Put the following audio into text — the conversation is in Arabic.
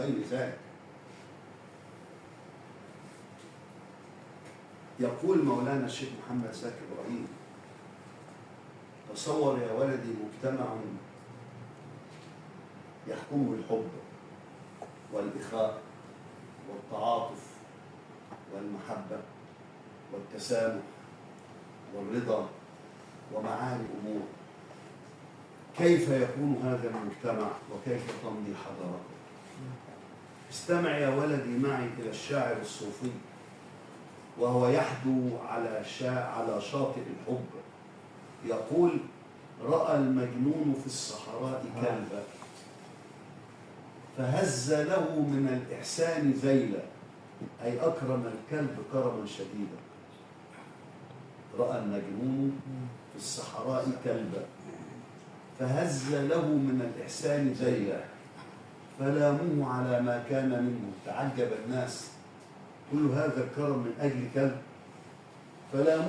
وغير ذلك. يقول مولانا الشيخ محمد زكي إبراهيم: تصور يا ولدي مجتمع يحكمه الحب والإخاء والتعاطف والمحبة والتسامح والرضا ومعاني أمور. كيف يكون هذا المجتمع وكيف تمضي حضارته؟ استمع يا ولدي معي إلى الشاعر الصوفي وهو يحدو على شاطئ الحب، يقول: رأى المجنون في الصحراء كلبا فهز له من الإحسان ذيلا، أي أكرم الكلب كرما شديدا. رأى المجنون في الصحراء كلبا فهز له من الإحسان ذيلا فلاموه على ما كان منه. تعجب الناس، كل هذا الكرم من أجل كلب؟ فلاموه